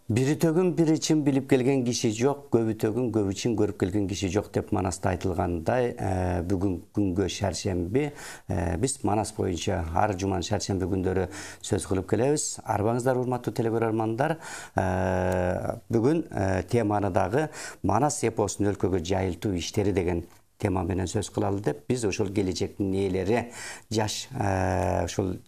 Бiri төгүн бiri için bilip келген киши жок, көбү төгүн көбү için көрүп келген киши жок деп Манаста айтылгандай, бүгүн күнгө шаршемби биз Манас боюнча ар жуман шаршемби күндөрү сөз кылып келебиз. Арбаңыздар урматтуу телекөрөрмандар. Бүгүн теманы дагы Манас эпосун өлкөгө жайылтуу иштери деген тема менен сөз кылалы деп биз ошол келечектин ээлери жаш ошол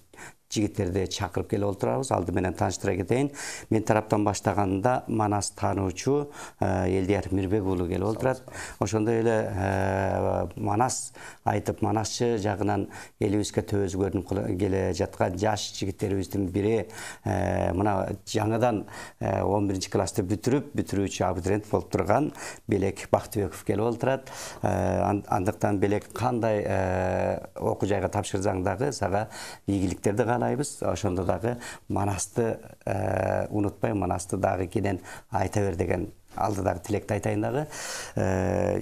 жигиттерди чакырып келип отурабыз. Алды менен тааныштыра кетейин. Мен тараптан баштаганда Манас таануучу Элдияр Мирбек уулу келип отурат. Ошондой эле Манас айтып, Манасчы жагынан элибизге төбөз көрүнүп келе жаткан жаш жигиттерибиздин бири мына жаңыдан 11-классты бүтүрүүчү абитуриент болуп турган Белек Бактыбеков келип отурат. Андыктан Белек кандай окуу жайга тапшырсаң дагы сага ийгиликтерди каалайбыз. Ошондо дагы Манасты унутпай, Манасты дагы кенен айта бер деген алдыдагы тилекти айтайын дагы.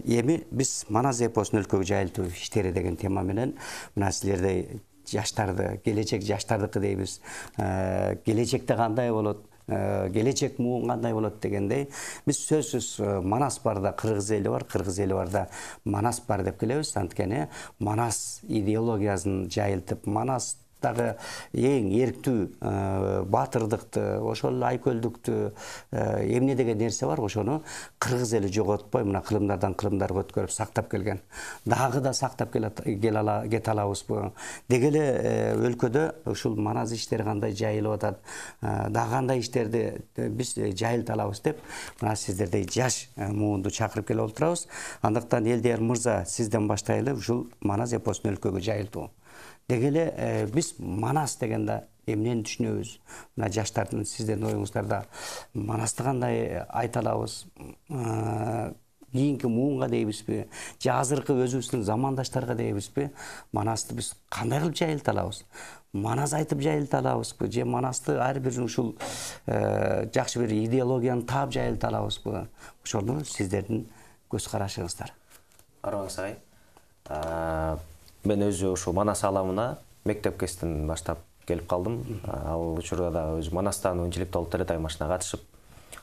Эми биз Манас эпосун өлкөгө жайылтуу иштери деген тема менен мына силердей жаштарды, келечек жаштардыкы дейбиз. Келечекте кандай болот? Келечек муун кандай болот дегендей биз сөзсүз Манас барда кыргыз эли бар, кыргыз эли барда Манас бар деп келебиз. Анткени Манас идеологиясын жайылтып, Манас дагы эң эрктүү баатырдыкты, ошол айкөлдүктү, эмне деген нерсе бар, ошону кыргыз эли жоготпой, мына кылымдардан кылымдарга өткөрүп сактап келген. Дагы да сактап кете алабызбы? Деги эле өлкөдө ушул Манас иштери кандай жайылып атат, дагы кандай иштерди биз жайылта алабыз деп, мына сиздердей жаш муунду чакырып келип отурабыз. Андыктан Элдияр мырза, сизден баштайлы, ушул Манас эпосун өлкөгө жайылтуу. Деги эле биз Манас дегенде эмнени түшүнөбүз? Мына жаштардын сиздердин оюңуздарда Манасты кандай айта алабыз? Кийинки муунга дейбизби? Же азыркы өзүбүздүн замандаштарга дейбизби? Манасты биз кандай кылып жайылта алабыз? Манас айтып жайылта алабызбы? Же Манасты ар бир ушул жакшы бир идеологияны таап жайылта алабызбы? Ошону сиздердин көз карашыңыздар. Арбаңыз агай. Мен өзү ошо Манас ааламына мектеп кезинен баштап келип калдым. Ал учурда дагы өзү Манастан интеллектуалдык телетаймашына катышып,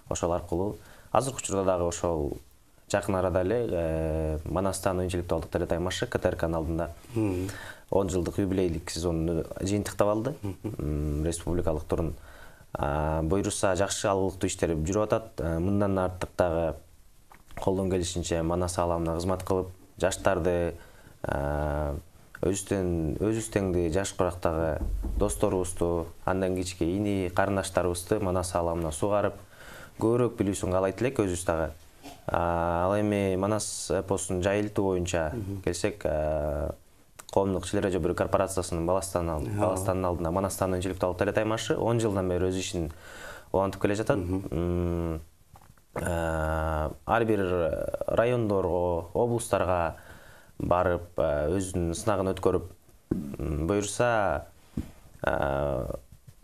ошол аркылуу азыркы учурда дагы ошол жакын арада эле Манастан интеллектуалдык телетаймашы КТРКнын алдында 10 жылдык юбилейлик сезонун жыйынтыктап алды. Республикалык турун буйруса жакшы алгылыктуу иштер жүрүп атат. Мындан артык дагы колдон келишинче Манас ааламына кызмат кылып, жаштарды өзүбүз теңди жаш курактагы досторубузду, андан кичке ини карындаштарыбызды Манас ааламына сугарып, көбүрөөк билүүсүн каалайт элек өзүбүз дагы. Ал эми Манас эпосун жайылтуу боюнча келсек, коомдук ишler жобуру корпорациясынын Баластанын алдында Манастан интеллектуалдык телетаймашы 10 жылдан бери өз ишин улантып келе жатат. Ар бир райондорго, облустарга барып, өзүнүн сынагын өткөрүп, буйруса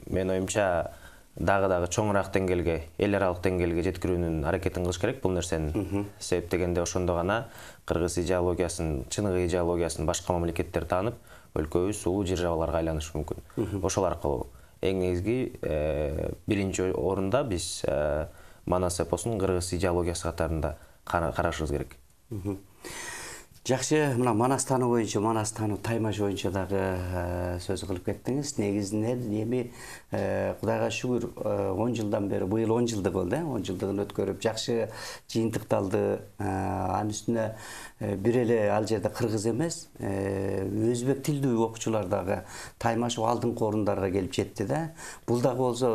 мен оюмча дагы чоңураак деңгээлге, эл аралык деңгээлге жеткирүүнүн аракетин кылыш керек бул нерсени. Себеп дегенде ошондо гана кыргыз идеологиясын, чыныгы идеологиясын башка мамлекеттер таанып, өлкөбүз улуу жер жабаларга айланышы мүмкүн. Ошол аркылуу эң негизги биринчи орунда биз Манас эпосун кыргыз идеологиясы катарында карашыбыз керек. Жакшы, мына Манас таануу боюнча, Манас таануу таймаш боюнча дагы сөз кылып кеттиңиз. Негизинен эми Кудайга шүгүр 10 жылдан бери, быйыл 10 жылдык болду, 10 жылдыгын өткөрүп, жакшы жыйынтыкталды. Анын үстүнө бир эле ал жерде кыргыз эмес, өзбек тилдүү окуучулар дагы таймаш алдыңкы орундарга келип жетти да. Бул дагы болсо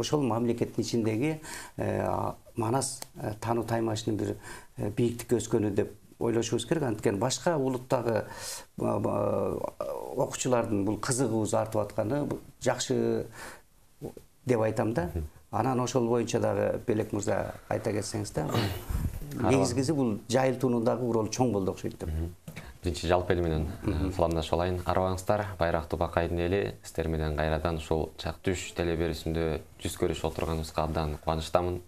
ошол мамлекеттин ичиндеги Манас таануу таймашынын бир бийиктикке өскөнү деп ойлошубуз керек. Анткени башка улуттагы окуучулардын бул кызыгуубуз артып атканы жакшы деп айтам да. Анан ошол боюнча дагы Белек мырза айта кетсеңиз да. Негизгиси бул жайылтуунун дагы ролу чоң болду окшойт деп. Биринчи жалпы эли менен саламдашып алайын. Арбаңыздар, Байрактуу Бакайдын эли, сиздер менен кайрадан ушул Чак Түш теле берүүсүндө жүз көрүшүп отурганыбызга абдан кубанычтамын.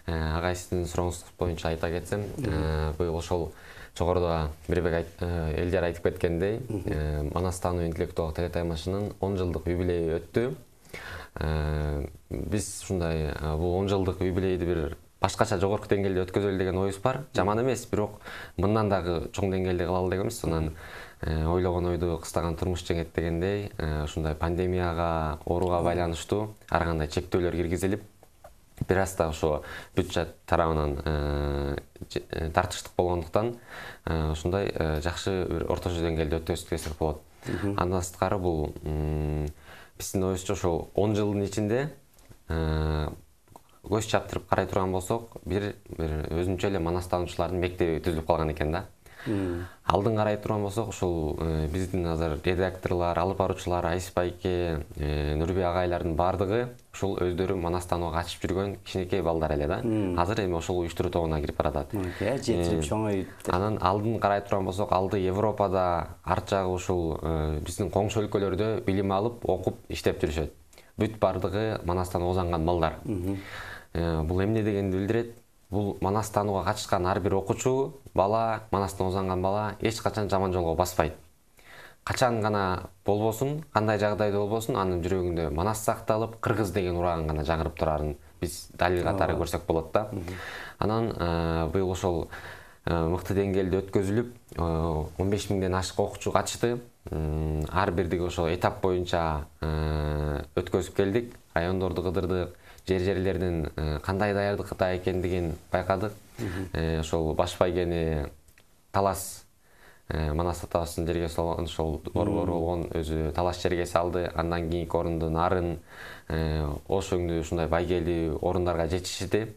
Агай сиздин сурооңуз боюнча айта кетсем, быйыл ошол жогоруда Элдияр айтып кеткендей, Манас таануу интеллектуалдык телетаймашынын 10 жылдык юбилейи өттү. биз ушундай бул 10 жылдык юбилейди бир башкача жогорку деңгээлде өткөзөлү деген оюбуз бар. Жаман эмес, бирок мындан дагы чоң деңгээлде кылалы дегенбиз. Анан ойлогон ойду кыстаган турмуш жеңет дегендей, ушундай пандемияга, ооруга байланыштуу ар кандай чектөөлөр киргизилип, бир аз да ошо бюджет тарабынан тартыштык болгондуктан ушундай жакшы бир орточо деңгээлде өткөзсөк болот. Андан сырткары бул биздин оюбузча ошо 10 жылдын ичинде көз чаптырып карай турган болсок, бир өзүнчө эле манастануучулардын мектеби түзүлүп калган экен да. Алдын карай турган болсок, ушул биздин азыр редакторлор, алып баруучулар, Айсип байке, Нурбек агайлардын бардыгы ушул өздөрү манастанууга катышып жүргөн кичинекей балдар эле да. Азыр эми ошол уюштуруу тобуна кирип баратат. Жетирип чоңоюп. Анан алдын карай турган болсок, алды Европада, арт жагы ушул биздин коңшу өлкөлөрдө билим алып, окуп, иштеп жүрүшөт. Бүт бардыгы манастанууга озанган балдар. Бул эмне дегенди билдирет? Бул манастанууга катышкан ар бир окуучу, бала, манастанууга озанган бала эч качан жаман жолго баспайт. Качан гана болбосун, кандай жагдайда болбосун, анын жүрөгүндө манас сакталып, кыргыз деген урагын гана жагырып турарын биз далил катары көрсөк болот да. Анан быйыл ошол мыкты деңгээлде өткөзүлүп, 15 миңден ашык окуучу катышты. Ар бирдиги ошол этап боюнча өткөзүп келдик, райондорду кыдырдык, жерлердин кандай даярдыкта экендигин байкадык. Ошол баш байгени талас Манас атабыздын жерге салган ошол борбор болгон өзү талаш жерге салды. Андан кийинки орунду Нарын, Ош өңдүү ушундай байгели орундарга жетишти.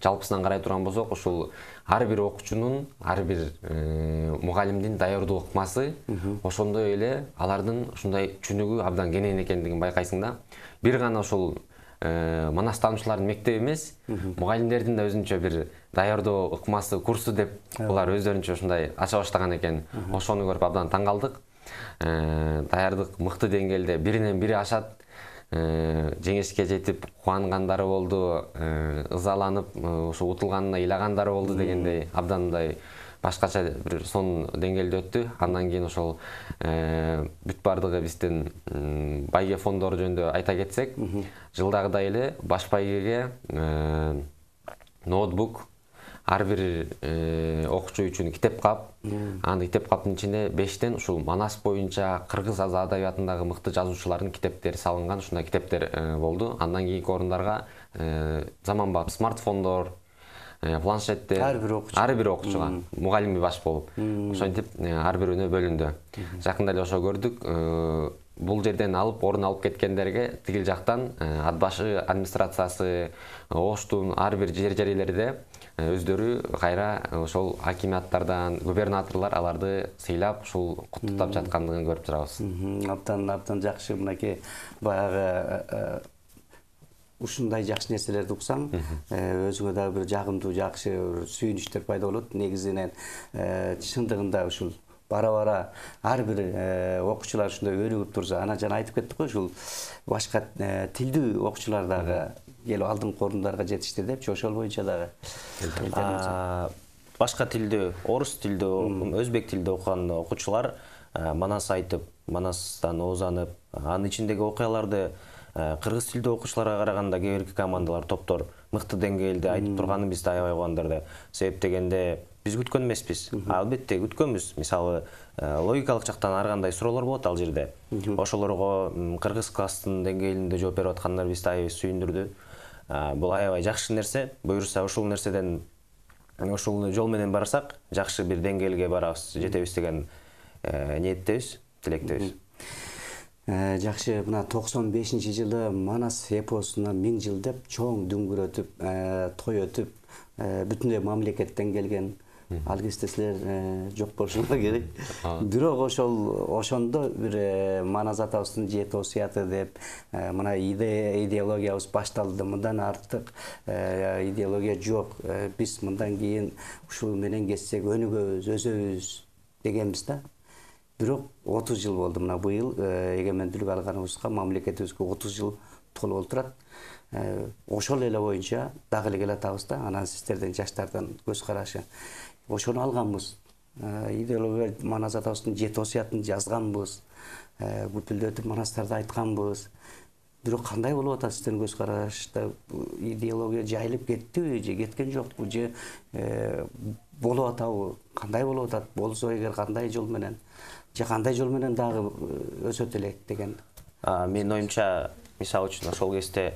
Жалпысынан карай турган болсок, ушул ар бир окуучунун, ар бир мугалимдин даярдоо ыкмасы ошондой эле алардын ушундай чүнүгү абдан кенен экендигин байкайсың да. Бир гана ошол манастануучулардын мектеби эмес, мугалимдердин да өзүнчө бир даярдоо ыкмасы, курсу деп булар өздөрүнчө ушундай ача баштаган экен. Ошону көрүп абдан таң калдык. Даярдык мыкты деңгээлде биринен бири ашат. Жеңишке жетип кубангандары болду, ызаланып, ошо утулганына ыйлагандары болду дегендей абдандай башкача бир сон деңгээлде өттү. Андан кийин ошол бүт бардыгы биздин байге фондору жөнүндө айта кетсек, жылдагыдай эле баш байгеге ноутбук, ар бир окуучу үчүн китеп кап, анда китеп каптын ичинде 5тен ушул Манас боюнча кыргыз адабиятындагы мыкты жазуучулардын китептери салынган, ушундай китептер болду. Андан кийинки орундарга заманбап смартфондор, планшеттер ар бир окуучуга мугалими баш болуп, ошентип ар бирөөнө бөлүндү. Жакында эле ошо көрдүк. Бул жерден алып, орун алып кеткендерге тигил жактан ат башы администрациясы, Оштун ар бир жерлерде өздөрү кайра ошол акиматтардан, губернаторлор аларды сыйлап, ушул куттуктап жаткандыгын көрүп турабыз. Абдан жакшы. Мынакей баягы ушундай жакшы нерселерди уксаң, өзүңө дагы бир жагымдуу, жакшы сүйүнүчтөр пайда болот. Негизинен чындыгында ушул бара-бара ар бир окуучулар ушундай өнүгүп турса, ана жана айтып кеттик го, ушул башка тилдүү окуучулар дагы келип алдыңкы орундарга жетишти депчи, ошол боюнча дагы. Башка тилдүү, орус тилдүү, өзбек тилдүү окуган окуучулар Манас айтып, Манастан оозанып, анын ичиндеги окуяларды кыргыз тилдүү окуучуларга караганда кээ бирки командалар, топтор мыкты деңгээлде айтып турганын биз да аябай кубандырды. Себеп дегенде биз күткөн эмеспиз. Албетте күткөнбүз. Мисалы, логикалык жактан ар кандай суроолор болот ал жерде. Ошолорго кыргыз класстын деңгээлинде жооп берип аткандар бизди аябай сүйүндүрдү. Бул аябай жакшы нерсе. Буюрса ушул нерседен, ушул жол менен барсак, жакшы бир деңгээлге барабыз, жетебиз деген ниеттебиз, тилектебиз. Жакшы, мына 95-жылы Манас эпосуна 1000 жыл деп чоң дүңгүрөтүп, той өтүп, бүтүндөй мамлекеттен келген ал кезде силер жок болушуңар керек. Бирок ошондо бир Манас атабыздын жети осуяты деп мына идеологиябыз башталды. Мындан артык идеология жок. Биз мындан кийин ушул менен кетсек өнүгөбүз, өсөбүз дегенбиз да. Бирок 30 жыл болду. Мына быйыл эгемендүүлүк алганыбызга мамлекетибизге 30 жыл толуп отурат. Ошол эле боюнча дагы эле келатабыз да. Анан сиздерден, жаштардан көз карашы. Ошону алганбыз. Идеология Манас атабыздын жети осуятын жазганбыз. Бүтүлдөтүп Манастарды айтканбыз. Бирок кандай болуп атат сиздердин көз карашта, идеология жайылып кеттиби же кеткен жокпу же болуп атабы, кандай болуп атат, болсо эгер кандай жол менен же кандай жол менен дагы өсөт элек деген. Менин оюмча, мисалы үчүн ошол кезде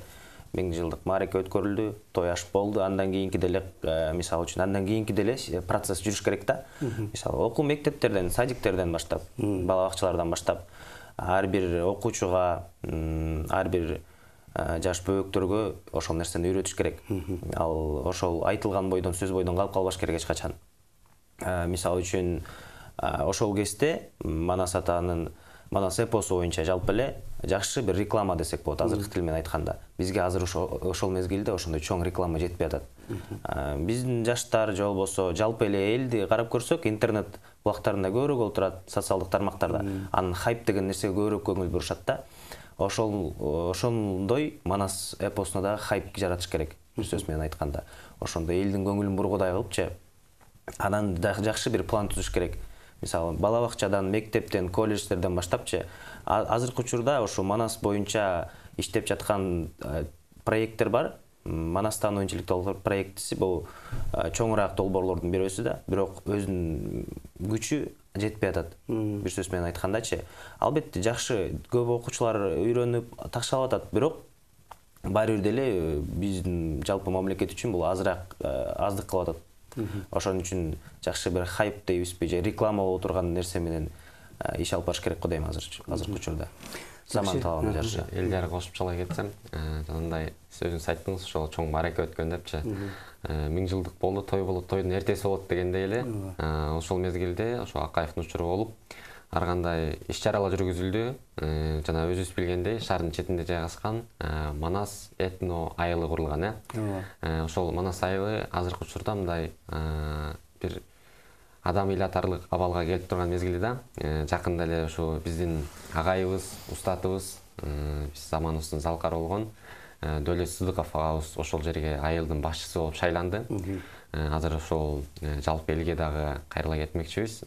1000 жылдык маареке өткөрүлдү, той аш болду, андан кийинки деле мисалы үчүн андан кийинки деле процесс жүрүш керек да. Мисалы окуу мектептерден, садиктерден баштап, бала бакчалардан баштап ар бир окуучуга, ар бир жаш бөбөктөргө ошол нерсени үйрөтүш керек. Ал ошол айтылган бойдон, сөз бойдон калып калбаш керек эч качан. Мисалы үчүн ошол кезде Манас атанын Манас эпосу боюнча жалпы эле жакшы бир реклама десек болот, азыркы тил менен айтканда. Бизге азыр ошол мезгилде ошондой чоң реклама жетпей атат. Биздин жаштар же болбосо жалпы эле элди карап көрсөк, интернет булактарында көбүрөөк болуп турат, социалдык тармактарда. Анын хайп деген нерсеге көбүрөөк көңүл бурушат да. Ошондой Манас эпосуна да хайп жаратыш керек, бир сөз менен айтканда. Ошондой элдин көңүлүн бургудай кылыпчы, анан жакшы бир план түзүш керек. Мисалы, бала бакчадан, мектептен, колледждерден баштапчы, азыркы учурда ошо Манас боюнча иштеп жаткан проекттер бар. Манастан интеллектуалдык проектиси бул чоңураак долбоорлордун бирөөсү да, бирок өзүнүн күчү жетпей атат. Бир сөз менен айткандачы, албетте жакшы көп окуучулар үйрөнүп такшалып атат, бирок баары бир деле биздин жалпы мамлекет үчүн бул азыраак аздык кылып атат. Ошон үчүн жакшы бир хайп дейбизби же реклама боло турган нерсе менен иш алып барыш керек го дейм азыркы учурда. Заман талабына жараша. Элдер кошумчалай кетсем, жанагындай сөзүңүз айттыңыз, ошол чоң маареке өткөн депчи. 1000 жылдык болду, той болот, тойдун эртеси болот дегендей эле. Ошол мезгилде ошо Акаевдин учуру болуп, ар кандай иш-чаралар жүргүзүлдү. Жана өзүбүз билгендей, шаардын четинде жайгашкан Манас этно айылы курулган, Ошол Манас айылы азыркы учурда мындай бир адам ыйлатарлык абалга келип турган мезгилде да, жакында эле ушу биздин агайыбыз, устатыбыз, биз заманыбыздын залкары болгон Дөөлөт Сыдыков агабыз ошол жерге айылдын башчысы болуп шайланды. Азыр ошол жалпы элге дагы кайрыла кетмекчибиз.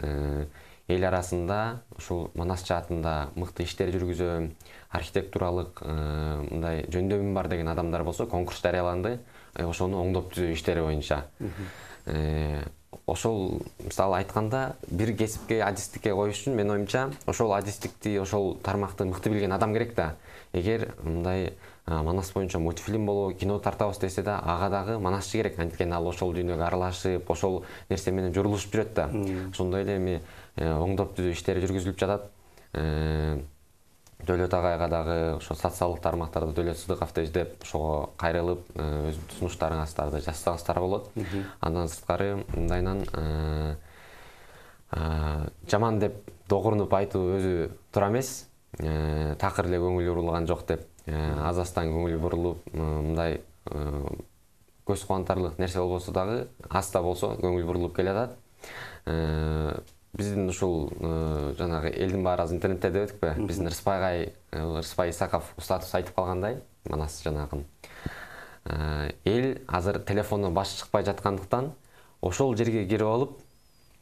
Эл арасында ушул Манас жаатында мыкты иштер жүргүзөм, архитектуралык мындай жөндөмүм бар деген адамдар болсо конкурс жарыяланды. Ошону оңдоп түзөө иштери боюнча. Ошол мисалы айтканда бир кесипке, адистикке коюш үчүн менин оюмча ошол адистикти, ошол тармакты мыкты билген адам керек да. Эгер мындай Манас боюнча мультфильм болуп, кино тартабыз десе да, ага дагы манасчы керек. Анткени ал ошол дүйнөгө аралашып, ошол нерсе менен журулушуп жүрөт да. Ошондой эле эми оңдоп түзөө иштери жүргүзүлүп жатат. Дөөлөт агайга дагы ошо социалдык тармактарда Дөөлөт Сыдыковду издеп, ошого кайрылып, өзүнүн сунуштарыңыздарды жазсаңыздар болот. Андан сырткары мындайынан жаман деп догурунуп айтуу өзү туура эмес. Такыр эле көңүл бурулган жок деп, аз астан көңүл бурулуп, мындай көз кубантарлык нерсе болбосо дагы, аста болсо көңүл бурулуп келатат. Биздин ушул жанагы элдин баары азыр интернетте деп өтүкпү? Биздин Рыспай Исаков устатыбыз айтып калгандай, Манас жанагын. Эл азыр телефондон башы чыкпай жаткандыктан, ошол жерге кирип алып,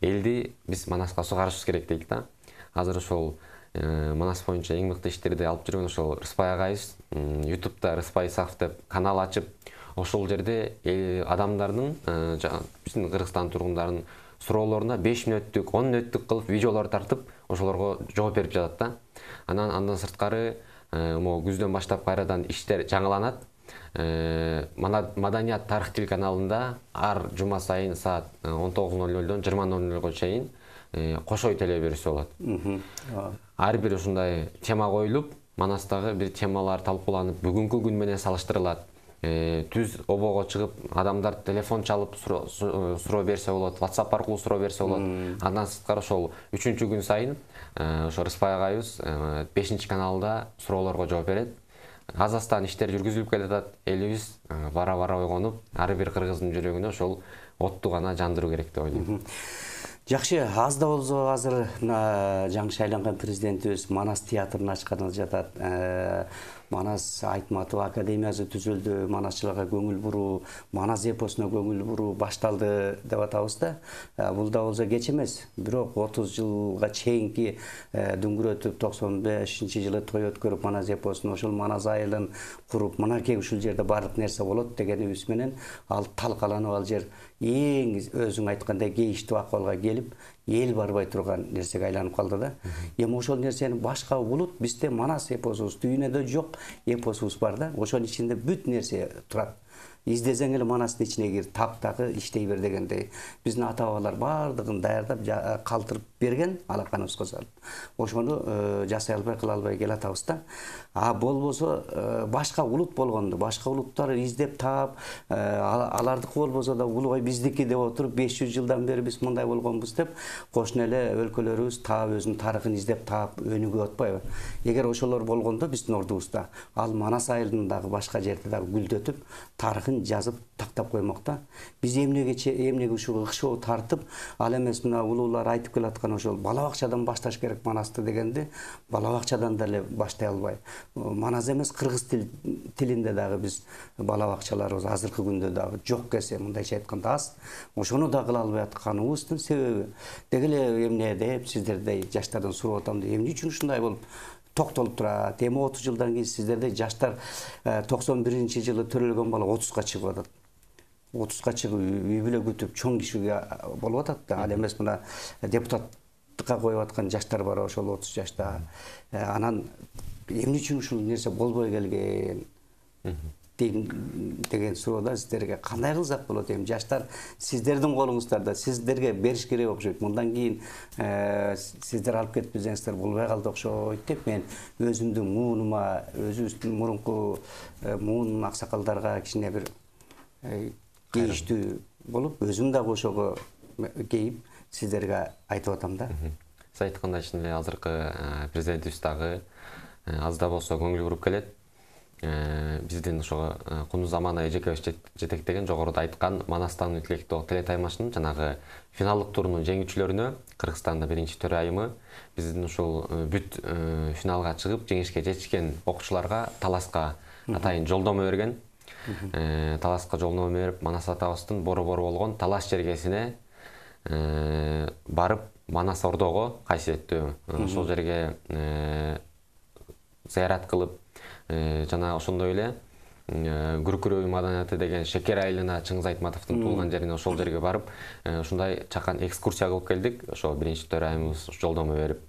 элди биз Манаска сугарышыбыз керек дейт да. Азыр ошол Манас боюнча эң мыкты иштерди алып жүргөн ошол Рыспай агайыбыз YouTube'да Рыспай Исаков деп канал ачып, ошол жерде адамдардын, биздин Кыргызстан тургундарынын суроолоруна 5 мүнөттүк, 10 мүнөттүк кылып видеолор тартып, ошолорго жооп берип жатат да. Андан сырткары күздөн баштап кайрадан иштер жаңыланат. Маданият тарых телеканалында ар жума сайын саат 19:00-дон 20:00-га чейин кошой телеберүүсү болот. Ар бир ушундай тема коюлуп, Манастагы бир темалар талкууланып, бүгүнкү күн менен салыштырылат. Түз обого чыгып, адамдар телефон чалып суроо берсе болот, WhatsApp аркылуу суроо берсе болот. Андан сырткары ошол 3-күн сайын ошо Рыспай агайыбыз 5 каналда суроолорго жооп берет. Аз астан иштер жүргүзүлүп келатат. Элибиз бара-бара ойгонуп, ар бир кыргыздын жүрөгүнө ошол отту гана жандыруу керек деп ойлойм. Жакшы, аз да болсо азыр жаңы шайланган президентибиз Манас театрын ачканы жатат. Манас Айтматов академиясы түзүлдү, манасчыларга көңүл буруу, манас эпосуна көңүл буруу башталды деп атабыз да. Бул да болсо кеч эмес. Бирок 30 жылга чейинки дүңгүрөтүп 95-жылы той өткөрүп манас эпосун, ошол манас айылын куруп, мынакей ушул жерде баардык нерсе болот дегенибиз менен ал талкаланып, ал жер эң өзүң айткандай кейиштүү акыбалга келип, эл барбай турган нерсеге айланып калды да. Эми ошол нерсени башка улут бизде манас эпосубуз дүйнөдө жок эпосубуз бар да. Ошонун ичинде бүт нерсе турат. İzdesең эле манастын ичине кир, таптагы иштей бер дегендей. Биздин ата-бабалар баардыгын даярдап, калтырып берген, алаканыбызга салып. Ошону жасай албай, кыла албай келатабыз да. Болбосо башка улут болгондо, башка улуттар издеп таап, алардыкы болбосо да улубай биздики деп отуруп 500 жылдан бери биз мындай болгонбуз деп, кошуна эле өлкөлөрүбүз таап өзүнүн тарыхын издеп таап өнүгүп атпайбы? Эгер ошолор болгондо биздин ордубузда ал манас айылын дагы башка жерде дагы гүлдөтүп, тарыхын жазып тактап коймокта. Биз эмнеге ушул ыкшоо тартып, ал эмес мына улуулар айтып келаткан ошол бала бакчадан башташ керек манасты дегенди, бала бакчадан деле баштай албай. Манас эмес, кыргыз тилинде дагы биз бала бакчаларыбыз азыркы күндө дагы жок кесе, мындайча айтканда аз. Ошону да кыла албай атканыбыздын себеби деги эле эмне деп сиздердей жаштардан сурап атам деп, эмне үчүн ушундай болуп токтолуп турат. Эми 30 жылдан кийин сиздердей жаштар 91-жылы төрөлгөн бала 30га чыгып атат. 30га чыгып үй бүлө күтүп чоң кишиге болуп атат да. Ал эмес мына депутаттыкка коюп аткан жаштар бар ошол 30 жашта. Анан эмне үчүн ушул нерсе болбой келген деген суроода сиздерге кандай кылсак болот? Эми жаштар сиздердин колуңуздарда, сиздерге бериш керек окшойт. Мындан кийин сиздер алып кетпесеңиздер болбой калды окшойт деп мен өзүмдүн муунума, өзүбүздүн мурунку муун аксакалдарга кичине бир кейиштүү болуп, өзүм дагы ошого кейип сиздерге айтып атам да. Сиз айткандай чын эле азыркы президентибиз дагы аз да болсо көңүл буруп келет. Биздин ошо Куну Заман эжекебиз жетектеген жогоруда айткан Манастан интеллектуал телетаймашынын жанагы финалдык турунун жеңүүчүлөрүнө Кыргызстанда биринчи төрайымы биздин ушул бүт финалга чыгып жеңишке жетишкен окуучуларга таласка атайын жолдомо берген. Таласка жолдомо берип, Манас атабыздын борбору болгон Талас жергесине барып, Манас ордого кайсиеттүү ошол жерге зыярат кылып, жана ошондой эле Күркүрөй маданияты деген Шекер айылына Чыңгыз Айтматовдун туулган жерине ошол жерге барып, ушундай чакан экскурсия кылып келдик. Ошо биринчи төрайымыбыз жолдомо берип,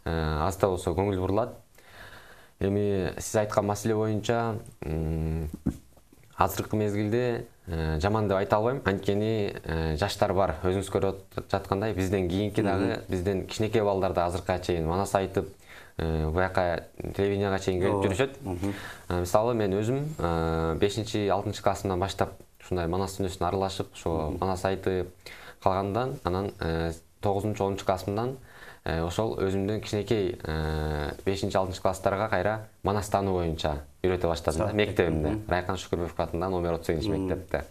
аз да болсо көңүл бурулат. Эми сиз айткан маселе боюнча азыркы мезгилде жаман деп айта албайм, анткени жаштар бар. Өзүңүз көрүп жаткандай, бизден кийинки дагы, бизден кичинекей балдар да азыркыга чейин манас айтып, буяка телевиденияга чейин келип жүрүшөт. Мисалы мен өзүм 5-6 классымдан баштап ушундай манас дүйнөсүнө аралашып, ошо манас айтып калгандан, анан 9-10 классымдан ошол өзүмдүн кичинекей 5-6 класстарга кайра манас таануу боюнча үйрөтө баштадым да, мектебимде. Райкан Шүкүрбеков атындагы номер 38 мектепте.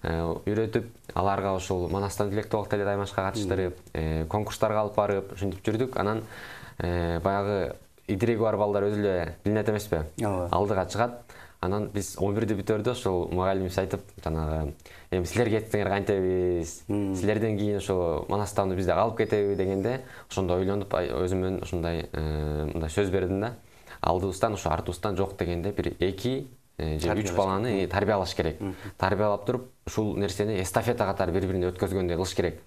Үйрөтүп, аларга ошол Манастан интеллектуал телетаймашка катыштырып, конкурстарга алып барып, ушинтип жүрдүк. Анан баягы идиреги бар балдар өзү эле билинет эмеспи? Алдыга чыгат. Анан биз 11-ди бүтөрдө ошол мугалимибиз айтып, жанагы эми силер кетсеңер кантебиз? Силерден кийин ошо Манастан бизде калып кетеби дегенде, ошондо ойлонуп өзүмөн ушундай мындай сөз бердим да. Алдыбыздан ошо артыбыздан жок дегенде бир 2 же 3 баланы тарбиялаш керек. Тарбиялап туруп, ушул нерсени эстафета катары бири-бирине өткөзгөндөй кылыш керек.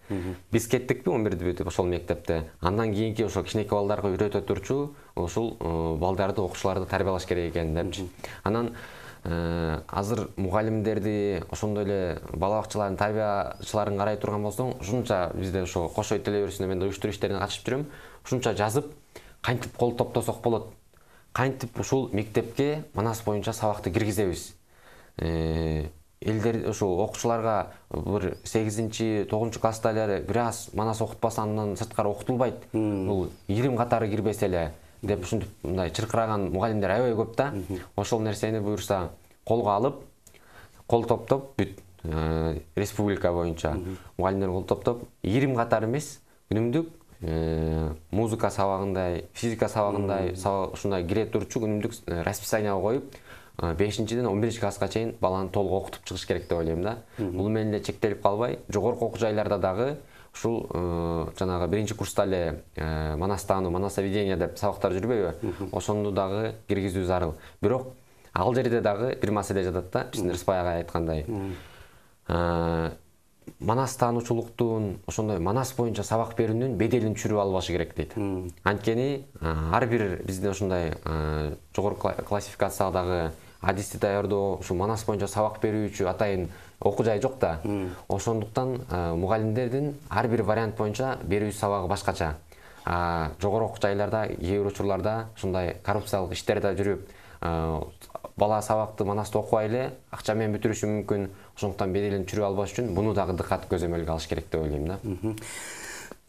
Биз кеттикпи 11-ди бүтүп ошол мектепте. Андан кийинки ошо кичинекей балдарга үйрөтө турчу ушул балдарды, окуучуларды тарбиялаш керек экен депчи. Анан азыр мугалимдерди, ошондой эле бала бакчалардын тарбиячыларын карай турган болсоң, ушунча бизде ошо Кошой телеберүүсүндө мен уюштуруу иштерине катышып жүрөм. Ушунча жазып, кантип кол топтосок болот? Кантип ушул мектепке манас боюнча сабакты киргизебиз? Элдер ошо окуучуларга бир 8-9 класста эле бир аз манас окутпаса андан сырткары окутулбайт. Бул 20 катары кирбесе эле деп ушинтип мындай чыркыраган мугалимдер аябай көп да. Ошол нерсени буюрса колго алып, кол топтоп бүт республика боюнча мугалимдер кол топтоп 20 катар эмес, күнүмдүк музыка сабагындай, физика сабагындай ушундай кире турчу күнүмдүк расписание коюп, 5-ден 11 класска чейин баланы толук окутуп чыгыш керек деп ойлойм да. Бул менен эле чектелип калбай, жогорку окуу жайларда дагы ушул жанагы 1-курста эле манастаану, манасоведение деп сабактар жүрбөйбү? Ошону дагы киргизүү зарыл. Бирок ал жерде дагы бир маселе жатат да, биздин Рыспай агай айткандай. Манастаануучулуктун, ошондой манас боюнча сабак берүүнүн беделин түшүрүп албашы керек дейт. Анткени ар бир биздин ошондой жогорку классификациядагы адисти даярдоо, ушу манас боюнча сабак берүүчү атайын окуу жай жок да. Ошондуктан мугалимдердин ар бир вариант боюнча берүү сабагы башкача. Жогорку окуу жайларда, кээ бир учурларда ушундай коррупциялык иштер да жүрүп, бала сабакты манасты окубай эле акча менен бүтүрүшү мүмкүн. Ошондуктан беделин түшүрүп албаш үчүн буну дагы дыкат көзөмөлгө алыш керек деп ойлойм да.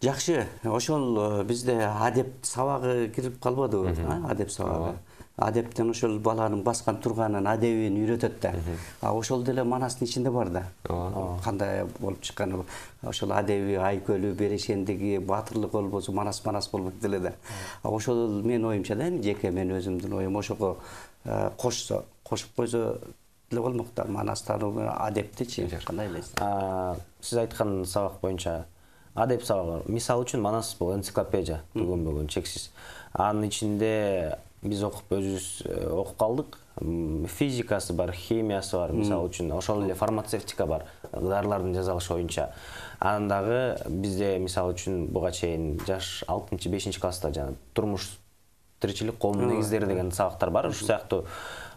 Жакшы, ошол бизде адеп сабагы кирип калбадыбы? Адеп сабагы. Адептен ошол баланын баскан турганын адебин үйрөтөт да. Ошол деле манастын ичинде бар да. Кандай болуп чыкканы, ошол адеби, айкөлү, берешендиги, батырлык болбосо манас болбойт деле да. Ошол менин оюмча да, жеке мен өзүмдүн оюм ошого кошуп койсо деле болмок да. Манастануу адептичи кандай элесиз? Сиз айткан сабак боюнча адеп сабагы, мисалы үчүн манас бул энциклопедия, бүгүн чексиз. Анын ичинде биз окуп өзүбүз окуп калдык. Физикасы бар, химиясы бар, мисалы үчүн ошол эле фармацевтика бар, дарылардын жасалышы боюнча. Анан дагы бизде мисалы үчүн буга чейин жаш 6-5 класста жана турмуш тиричилик, коомдун негиздери деген сабактар бар.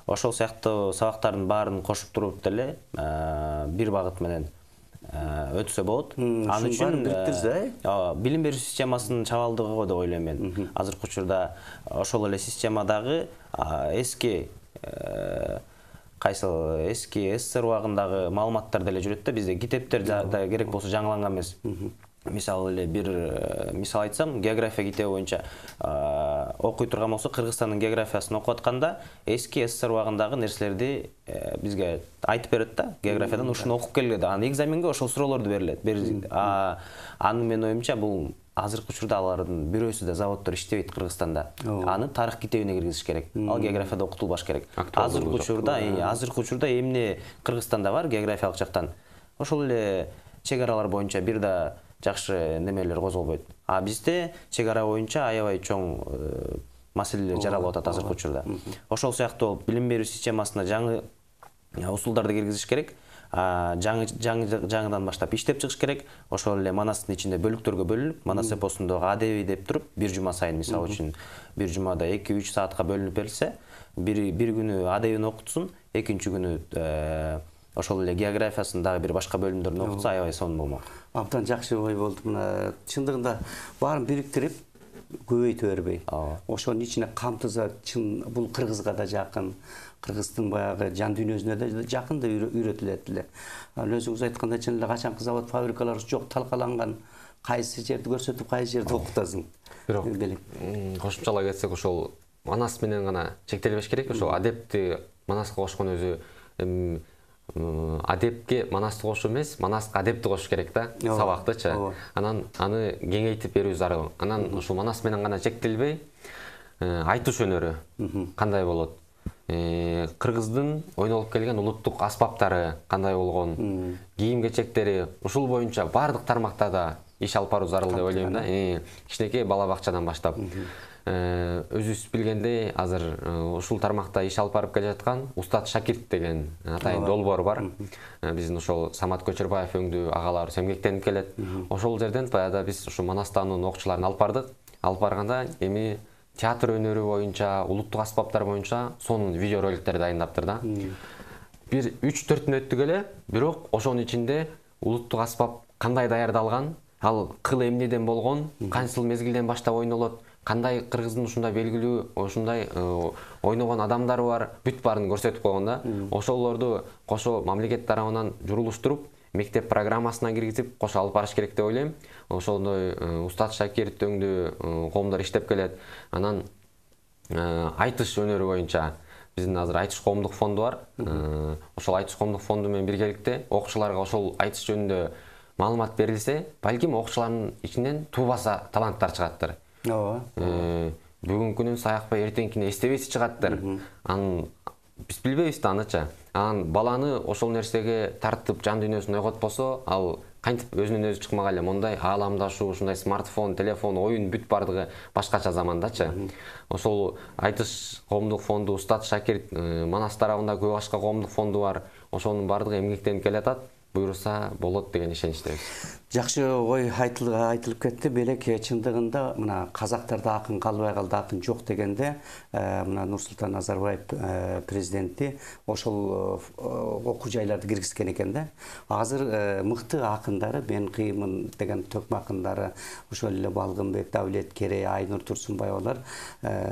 Ошол сыяктуу сабактардын баарын кошуп туруп деле бир багыт менен өтсө болот. Ал үчүн билим берүү системасынын чабалдыгы го деп ойлойм мен. Азыркы учурда ошол эле системадагы эски СССР убагындагы маалыматтар деле жүрөт да, бизде китептер да керек болсо жаңыланган эмес. Мисалы эле бир мисал айтсам, география китеби боюнча окуй турган болсо, Кыргызстандын географиясын окуп атканда эски СССР убагындагы нерселерди бизге айтып берет да, географиядан ушуну окуп келет. Анан экзаменге ошол суроолорду берилет. Анын менин оюмча бул азыркы учурда алардын бирөөсү да заводдор иштебейт Кыргызстанда. Аны тарых китебине киргизиш керек. Ал географияда окутулбаш керек. Азыркы учурда эмне Кыргызстанда бар географиялык жактан? Ошол эле чек аралар боюнча бир да жакшы немелер козголбойт. Бизде чек ара боюнча аябай чоң маселелер жаралып атат азыркы учурда. Ошол сыяктуу билим берүү системасына жаңы усулдарды киргизиш керек. Жаңыдан баштап иштеп чыгыш керек. Ошол эле манастын ичинде бөлүктөргө бөлүнүп, манас эпосундагы адэби деп туруп, бир жума сайын мисалы үчүн бир жумада 2-3 саатка бөлүнүп берилсе, бир күнү адебин окутсун, экинчи күнү ошол эле географиясын дагы бир башка бөлүмдөрүн окутса аябай сонун болмок. Абдан жакшы ой болду. Мына чындыгында баарын бириктирип көбөйтө бербей. Ошонун ичине камтыза, чын бул кыргызга да жакын, кыргыздын баягы жан дүйнөсүнө да жакын да үйрөтүлөт эле. Өзүңүз айткандай чын эле качанкы завод фабрикалар жок, талкаланган, кайсы жерди көрсөтүп, кайсы жерди окутасың. Бирок кошумчалай кетсек, ошол манас менен гана чектелбеш керек. Ошол адепти манаска кошкон өзү адепке манасты кошуу эмес, манаска адепти кошуш керек да, сабактычы. Анан аны кеңейтип берүү зарыл. Анан ушул манас менен гана чектелбей, айтыш өнөрү кандай болот? Кыргыздын ойнолуп келген улуттук аспаптары кандай болгон? Кийим кечектери, ушул боюнча бардык тармактарда иш алып баруу зарыл деп ойлойм да. Кичинекей бала бакчадан баштап. Өзүбүз билгендей, азыр ушул тармакта иш алып барып келе жаткан Устат Шакирт деген атайын долбоор бар. Биздин ошол Самат Көчөрбаев өңдүү агалар эмгектенип келет. Ошол жерден баягы биз ушу манастануунун окуучуларын алып бардык. Алып барганда эми театр өнөрү боюнча, улуттук аспаптар боюнча сонун видео роликтер дайындаптыр да. Бир 3-4 мүнөттүк эле, бирок ошонун ичинде улуттук аспап кандай даярдалган, ал кыл эмнеден болгон, кантип мезгилден баштап ойнолот, кандай кыргыздын ушундай белгилүү, ушундай ойногон адамдары бар, бүт баарын көрсөтүп койгон да. Ошолорду кошо мамлекет тарабынан журулуштуруп, мектеп программасына киргизип, кошо алып барыш керек деп ойлойм. Ошондой Устат Шакирт өңдүү коомдор иштеп келет. Анан айтыш өнөрү боюнча биздин азыр айтыш коомдук фонду бар. Ошол айтыш коомдук фонду менен биргеликте окуучуларга ошол айтыш жөнүндө маалымат берилсе, балким окуучулардын ичинен туубаса таланттар чыгаттыр. Бүгүнкү күнүн саякпай эртеңкини эстебеси чыгаттыр. Анын биз билбейбиз да аныча. Анан баланы ошол нерсеге тартып жан дүйнөсүн ойготпосо, ал кантип өзүнөн өзү чыкмак эле. Мондай ааламдашуу, ушундай смартфон, телефон, оюн бүт бардыгы башкача замандачы. Ошол Айтыш коомдук фонду, Устат Шакирт Манас тарабында көп башка коомдук фонду бар. Ошонун бардыгы эмгектенип келатат. Буюрса болот деген ишеничтебиз. Жакшы ой айтылып кетти. Белек чындыгында мына казактарда акын калбай калды, акын жок дегенде мына Нурсултан Назарбаев президенти ошол окуу жайларды киргизген экен да. Азыр мыкты акындары, мен кыймын деген төкмө акындары, ошол эле Балгынбек, Давлет Керей, Айнур Турсунбаевалар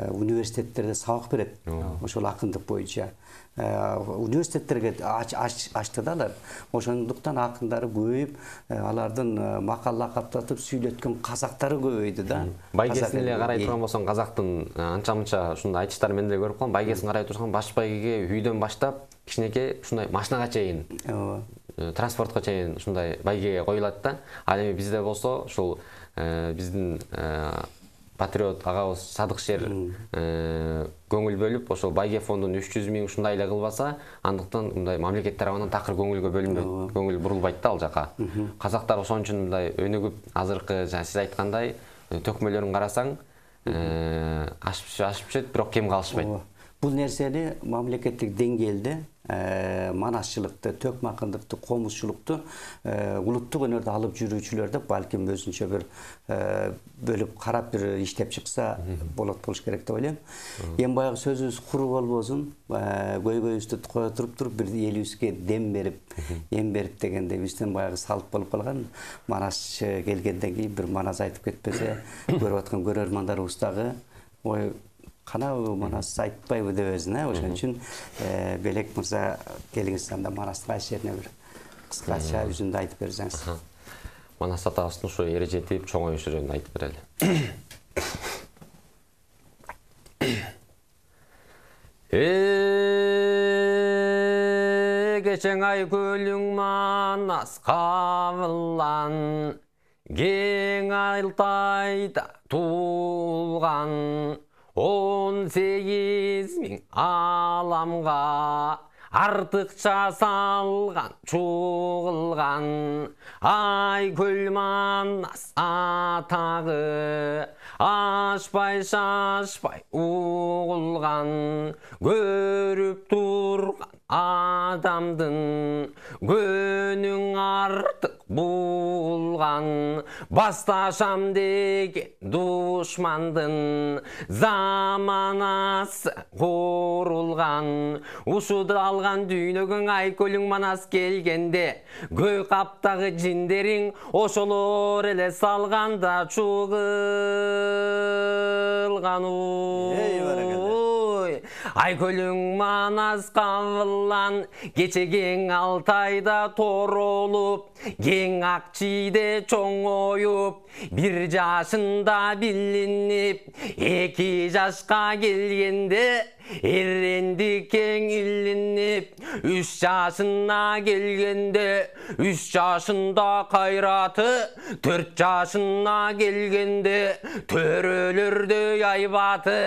университеттерде сабак берет. Ошол акындык боюнча. Университеттерге ачты да алар. Ошондуктан акындары көбөйүп, алардын макал каптатып сүйлөткөн казактары көбөйдү да. Байгесин эле карай турган болсоң, казактын анча-мынча ушундай айтыштар мен деле көрүп калдым. Байгесин карай турсаң, баш байгеге үйдөн баштап кичинекей ушундай машинага чейин, транспортко чейин ушундай байгеге коюлат да. Ал эми бизде болсо, ушул биздин патриот агабыз Садыкшер көңүл бөлүп, ошол байге фондун 300 000 ушундай эле кылбаса, андыктан мындай мамлекет тарабынан такыр көңүлгө бөлүнбөйт, көңүл бурулбайт да ал жака. Казактар ошон үчүн мындай өнүгүп, азыркы жана сиз айткандай төкмөлөрүн карасаң, ашып түшөт, бирок кем калышпайт. Бул нерсени мамлекеттик деңгээлде манасчылыкты, төкмө акындыкты, комузчулукту улуттук өнөрдө алып жүрүүчүлөр да балким өзүнчө бир бөлүп карап бир иштеп чыкса болуш керек деп ойлойм. Эми баягы сөзүбүз куру болбосун, көйгөйүбүздү кое туруп бир элибизге дем берип, эм берип дегенде бизден баягы салт болуп калган. Манасчы келгенден кийин бир манас айтып кетпесе, көрүп аткан көрөрмандарыбыз дагы ой канабы манас айтпайбы дебесин, ошон үчүн Белек мырза келиңиз анда Манастын кайсы жерине бир кыскача үзүндү айтып берсеңиз. Манас атабыздын ушу эрежетип чоңоюу жөнүндө айтып берели. Кечең ай көлүң Манас кабылган, кең Алтайда туулган, 18 000 аламга артыкча салган, чугулган, ай көл Манас атагы ашпай шашпай угулган, көрүп турган адамдын көнүң артык булган, басташам деген душмандын заманасы курулган, ушуду алган дүйнөгөң ай көлүң Манас келгенде, көй каптагы жиндериң ошолор эле салганда чугулган. Ай көлүң Манас кабылган, кече кең Алтайда торолуп, кең Акчиде чоңоюп, 1 жашында билинип, 2 жашка келгенде эренди кең илинип, 3 жашына келгенде 3 жашында кайраты, 4 жашына келгенде төрөлөрдөй айбаты,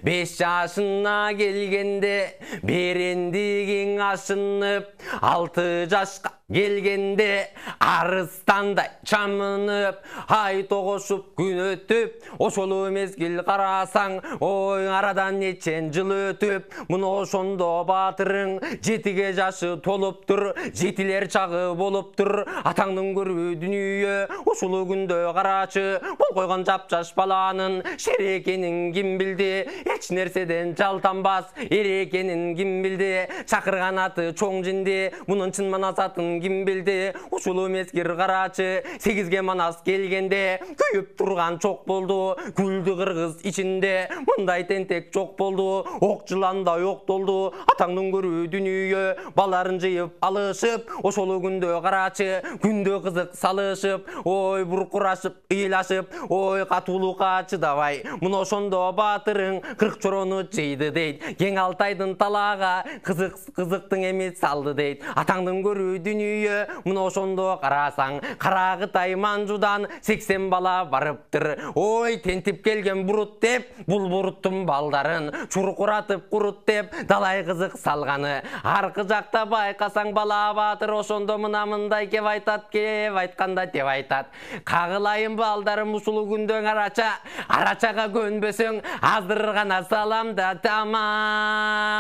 5 жашына келгенде берендигиң ашынып, 6 жашка келгенде арыстандай чамынып, ай тогошуп күн өтүп, ошол мезгил карасаң, ой арадан нечен жыл өтүп, муну ошондо батырың 7ге жашы толуптур, 7лер чагы болуптур, атаңдын көрүү дүнүйө ушул күндө карачы, бол койгон жапжаш баланын шер экенин ким билди, эч нерседен жалтанбас эр экенин ким билди, чакырган аты чоң жинди, мунун чын Манас атын ким билди, ушул мезгил карачы, 8ге Манас келгенде күйүп турган чок болду, күлдү кыргыз ичинде, мындай тентек жок болду, ок жыланда октолду, атаңдын көрүү дүнүйө баларын жыйып алышып, ошол күндө карачы, күндө кызык салышып, ой буркурашып ыйлашып, ой катуулукка чыдабай мына ошондо батырың 40 чорону жыйды дейт. Кең Алтайдын талаага кызыктың эми салды дейт. Атаңдын көрүү дүнүйө мына ошондо карасаң Карагытай Манжудан 80 бала барыптыр. Ой тентип келген бурут деп бул буруттун балдарын чуркуратып курут деп далай кызык салганы. Аркы жакта байкасаң бала батыр ошондо мына мындай кеп айтканда деп айтат. Кагылайын балдарым ушул күндөң арачага көнбөсөң азыр гана саламда тамашың.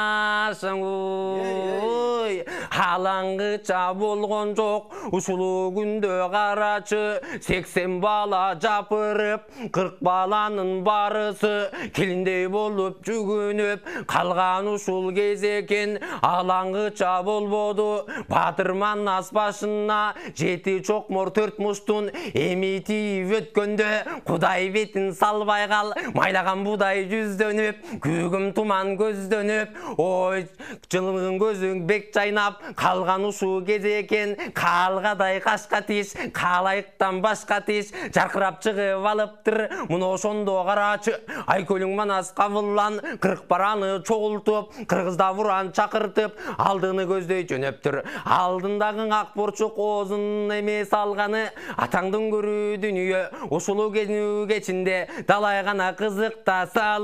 Ой алаңгыча болгон жок ушул күндө карачы 80 бала жапырып 40 баланын барысы келиндей болуп жүгүнүп калган ушул кез экен. Алаңгыча болбоду батыр Манас башына 7 чокмор 4 муштун эми тийип өткөндө Кудай бетин салбай кал майлаган будай жүздөнүп көгүм туман көздөнүп ой жылыңын көзүң бек жайнап калган ушул кез экен. Калгадай кашка тиш каалайыктан башка тиш жаркырап чыгып алыптыр. Мына ошондо карачы Айкөлүң Манас кабыллан 40 бараны чогултуп кыргызда буран чакыртып алдыны көздөй жөнөптүр. Алдындагы ак борчук оозун эме салганы атаңдын көрүү дүнүйө ушул кечинде далай гана кызыкта салып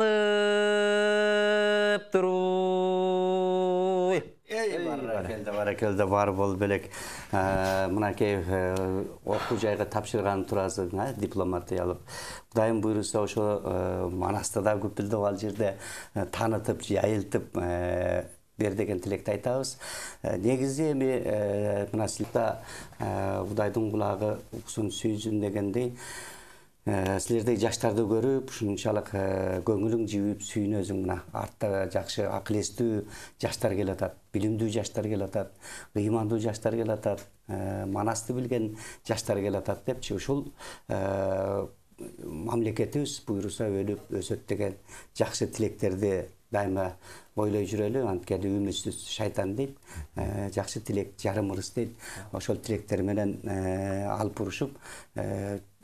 туруй. Баракелде бар бол белек мынакей окуу жайга тапшырган турасың, дипломаты алып. Кудайым буйруса ошо Манаста да көпүлдө ал жерде таанытып, жайылтып бер деген тилекти айтабыз. Негизи эми мына силерде Кудайдын кулагы уксун сүйсүн дегендей силердей жаштарды көрүп, ушунчалык көңүлүң жибип сүйүнөсүң. Мына артта жакшы акыл эстүү жаштар келатат, билимдүү жаштар келатат, ыймандуу жаштар келатат, Манасты билген жаштар келатат депчи ушул мамлекетибиз буйруса өлүп өсөт деген жакшы тилектерди дайыма ойлой жүрөлү. Анткени үмүтсүз шайтан дейт, жакшы тилек жарым ырыс дейт. Ошол тилектер менен алып урушуп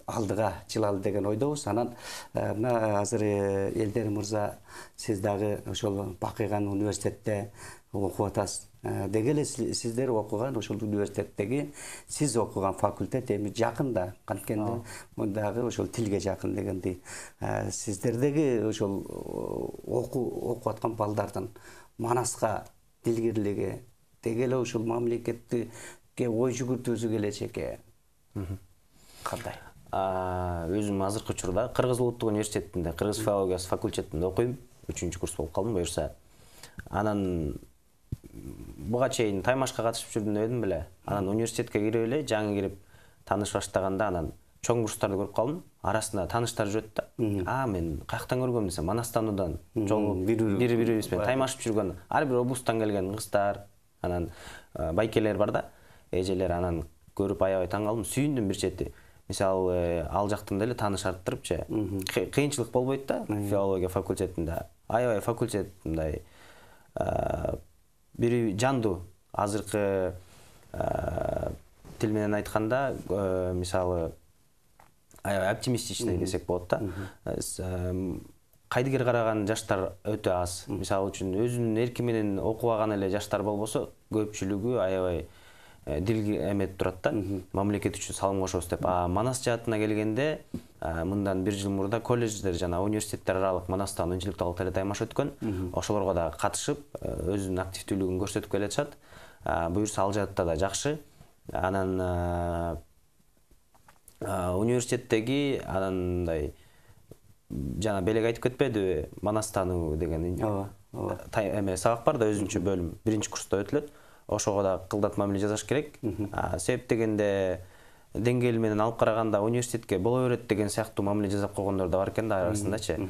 алдыга жылалы деген ойдобуз. Анан мына азыр Элдер мырза сиз дагы ошол Бакыйган университетте окуп атасыз. Деги эле сиздер окуган ошол университеттеги сиз окуган факультет эми жакын да, анткени мындагы ошол тилге жакын дегендей. Сиздердеги ошол окуп аткан балдардын Манаска дилгирлиги, деги эле ошол мамлекетке ой жүгүртүүсү келечекке кандай? Өзүм азыркы учурда Кыргыз улуттук университетинде кыргыз филологиясы факультетинде окуйм. 3-курс болуп калдым буюрса. Анан буга чейин таймашка катышып жүрдүм дедим беле. Анан университетке кирип эле жаңы кирип тааныш баштаганда анан чоң курстарды көрүп калдым. Арасында тааныштар жүрөт да. Мен каяктан көргөм десем, Манастануудан жолугуп бири-бирибиз менен таймашып жүргөн ар бир облустан келген кыздар, анан байкелер бар да, эжелер, анан көрүп аябай таң калдым, сүйүндүм бир чети. Мисалы, ал жактан деле тааныш арттырыпчы. Кыйынчылык болбойт да филология факультетинде. Аябай факультет мындай бири жандуу. Азыркы тил менен айтканда, мисалы, аябай оптимистичный десек болот да. Кайдыгер караган жаштар өтө аз. Мисалы үчүн өзүнүн эрки менен окубаган эле жаштар болбосо, көпчүлүгү аябай дилге эмет турат да, мамлекет үчүн салым кошобуз деп. Манас жаатына келгенде, мындан 1 жыл мурда колледждер жана университеттер аралык Манастан интеллектуалдык телетаймаш өткөн. Ошолорго да катышып, өзүнүн активдүүлүгүн көрсөтүп келатышат. Буюрса ал жаатта да жакшы. Анан университеттеги анандай жана белек айтып кетпедиби, Манастануу деген эме сабак бар да, өзүнчө бөлүм 1-чи курста өтүлөт. Ошого да кылдат мамиле жасаш керек. Себеп дегенде деңгээл менен алып караганда университетке боло берет деген сыяктуу мамиле жасап койгондор да бар экен да арасындачы.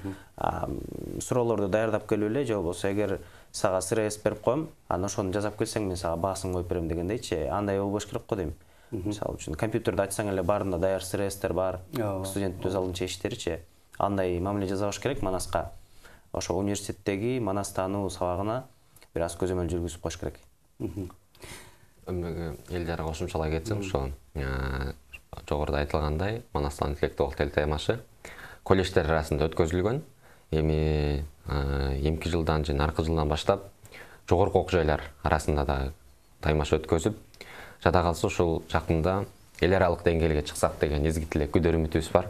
Суроолорду даярдап келип эле, же болбосо эгер сага СРС берип коем, анан ошону жасап келсең мен сага баасын коюп берем дегендейчи. Андай болбош керек го дейм. Мисалы үчүн компьютерди ачсаң эле баарында даяр СРСтер бар, студенттин өз алдынча иштеричи. Андай мамиле жасабаш керек Манаска. Ошо университеттеги Манастануу сабагына бир аз көзөмөл жүргүзүп коюш керек. Элдерге кошумчалай кетсем, ошо жогоруда айтылгандай Манастан интеллектуалдык тил таймашы колледждер арасында өткөзүлгөн. Эми 2 жылдан жана аркы жылдан баштап жогорку окуу жайлар арасында да таймашы өткөзүп, жада калса ушул жакында эл аралык деңгээлге чыксак деген изги тилек күдөр үмүтүбүз бар.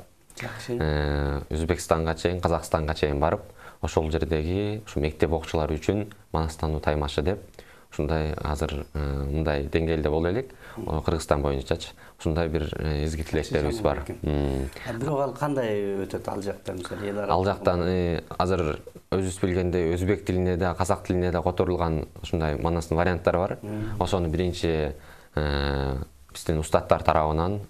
Өзбекстанга чейин, Казакстанга чейин барып, ошол жердеги ушу мектеп окуучулары үчүн Манастандуу таймашы деп ушундай азыр мындай деңгээлде боло элек. Кыргызстан боюнчачы ушундай бир изги тилектерибиз бар. Бирок ал кандай өтөт ал жакта мисалы эл аралык? Ал жактан азыр өзүбүз билгендей өзбек тилине да, казак тилине да которулган ушундай Манастын варианттары бар. Ошону биринчи биздин устаттар тарабынан,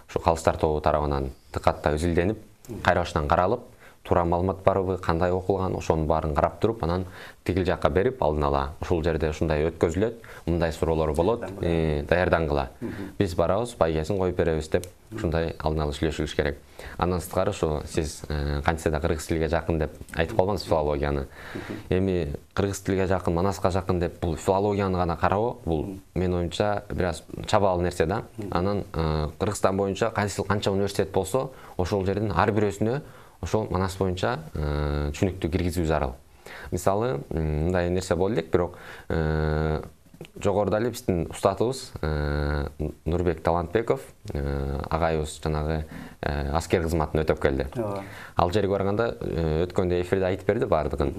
ушу калыстар тобу тарабынан дыкатта үзүлденип, кайра башынан каралып, туура маалымат барбы, кандай окулган, ошонун баарын карап туруп, анан тигил жакка берип, алдын ала ушул жерде ушундай өткөзүлөт, мындай суроолор болот, даярдангыла. Биз барабыз, байгесин коюп беребиз деп, ушундай алдын ала сүйлөшүлүш керек. Андан сырткары ушу сиз канча да кыргыз тилиге жакын деп айтып калбаңыз филологияны. Эми кыргыз тилиге жакын, Манаска жакын деп бул филологияны гана кароо, бул менин оюмча бир аз чабаал нерсе да. Анан Кыргызстан боюнча канча университет болсо, ошол жердин ар бирөөсүнө ошол Манас боюнча түшүнүктү киргизүү зарыл. Мисалы, мындай нерсе боло элек, бирок жогоруда эле биздин устатыбыз Нурбек Талантбеков агайыбыз жанагы аскер кызматын өтөп келди. Ал жерге барганда өткөндө эфирде айтып берди бардыгын.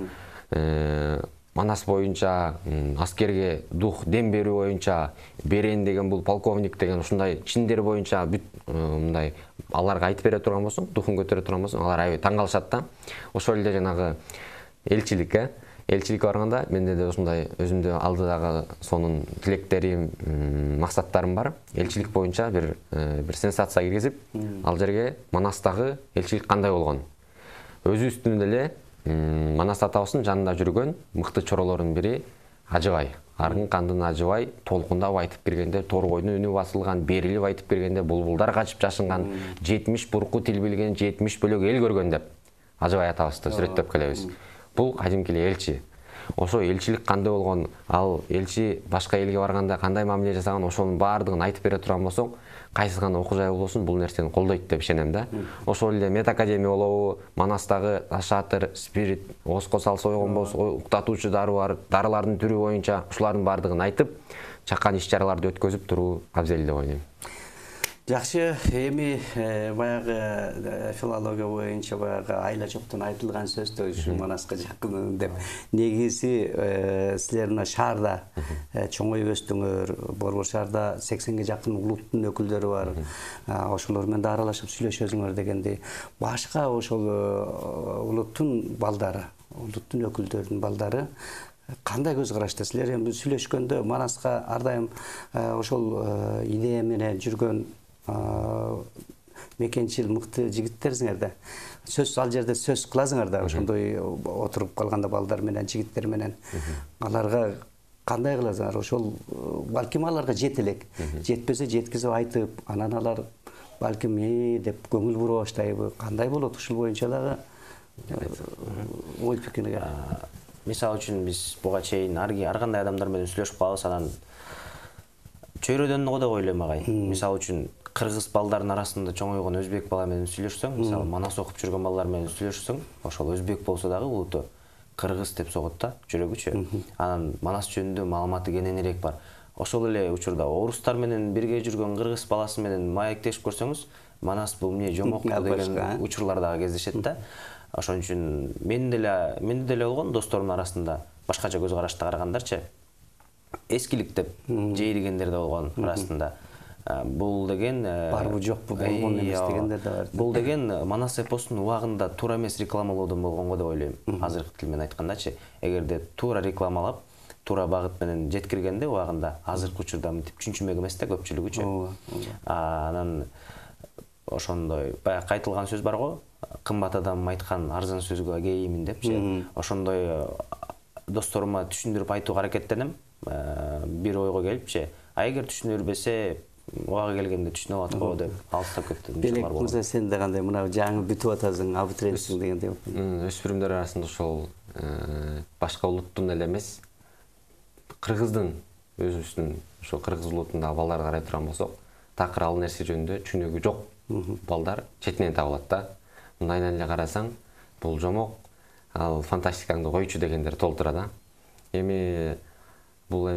Манас боюнча аскерге дух дем берүү боюнча Берен деген бул полковник деген ушундай чиндер боюнча мындай аларга айтып бере турган болсоң, духун көтөрө турган болсоң, алар аябай таң калышат да. Ошол эле жанагы элчиликке барганда менде да ушундай өзүмдө алдыдагы сонун тилектерим, максаттарым бар. Элчилик боюнча бир сенсация киргизип, ал жерге Манастагы элчилик кандай болгон. Өзүбүздүн эле Манас атабыздын жанында жүргөн мыкты чоролордун бири Ажыбай. Аргын кандын Ажыбай толкундап айтып бергенде, торгойдун үнү басылган, берилип айтып бергенде, булбулдар качып жашынган, 70 бурку тил билген, 70 бөлөк эл көргөн деп Ажыбай атабызды сүрөттөп келебиз. Бул кадимки элчи. Ошо элчилик кандай болгон, ал элчи башка элге барганда кандай мамиле жасаган, ошонун баардыгын айтып бере турган болсоң, кайсы гана окуу жай болсун бул нерсени колдойт деп ишенем да. Ошол эле медакадемия болобу, Манастагы Ашатыр, Спирит, Оско салса ойгон болсо, уктатуучу дары бар, дарылардын түрү боюнча ушулардын баардыгын айтып, чакан иш-чараларды өткөзүп туруу абзел деп ойлойм. Жакшы, эми баягы филология боюнча баягы айла жоктон айтылган сөздө ушу Манаска жакын деп негизи силер шаарда чоңоюп өстүңөр, Борбор шаарда 80ге жакын улуттун өкүлдөрү бар. Ошолор менен да аралашып сүйлөшөсүңөр дегенди. Башка ошол улуттун балдары, улуттун өкүлдөрүнүн балдары кандай көз карашта? Силер эми сүйлөшкөндө Манаска ар дайым ошол идея менен жүргөн мекенчил мыкты жигиттерсиңер да. Сөз ал жерде сөз кыласыңар да, ошондой отуруп калганда балдар менен, жигиттер менен. Аларга кандай кыласыңар? Ошол балким аларга жет элек. Жетпесе жеткизип айтып, анан алар балким деп көңүл бура баштайбы? Кандай болот? Ушул боюнча дагы ой пикириңер. Мисалы үчүн биз буга чейин ар кандай адамдар менен сүйлөшүп калабыз, анан чөйрөдөн го деп ойлойм агай. Мисалы үчүн кыргыз балдардын арасында чоңойгон өзбек бала менен сүйлөшсөң, мисалы Манас окуп жүргөн балдар менен сүйлөшсөң, ошол өзбек болсо дагы улуту кыргыз деп согот да, жүрөгүчү. Анан Манас жөнүндө маалыматы кененирээк бар. Ошол эле учурда орустар менен бирге жүргөн кыргыз баласы менен маектешип көрсөңүз, Манас бул эмне жомок деген учурлар дагы кездешет да. Ошон үчүн мен деле болгон досторумдун арасында башкача көз карашта карагандарчы эскилик деп жейригендер да болгон арасында. Бул деген барбы жокпу болгон эмес дегендер да бар. Бул деген Манас эпосунун убагында туура эмес рекламалоодон болгонго деп ойлойм. Азыркы тил менен айткандачы, эгерде туура рекламалап, туура багыт менен жеткиргенде убагында азыркы учурда мынтип чүнчүмөк эмес да көпчүлүгүчү. Анан ошондой баягы айтылган сөз бар го, кымбат адам айткан арзан сөзгө кейимин депчи. Ошондой досторума түшүндүрүп айтууга аракеттенем. Бир ойго келипчи, эгер түшүнүрбесе убагы келгенде түшүнүп алат го деп алыстап кетти. Белек мырза, сен да кандай мына жаңы бүтүп атасың, абитуриентсиң дегенде. Өспүрүмдөр арасында ошол башка улуттун эле эмес, кыргыздын өзүбүздүн ошо кыргыз улутундагы балдарга карай турган болсок, такыр ал нерсе жөнүндө түшүнүгү жок балдар четинен табылат да. Мындайынан эле карасаң, бул жомок ал фантастикаңды койчу дегендер толтура да. Эми бул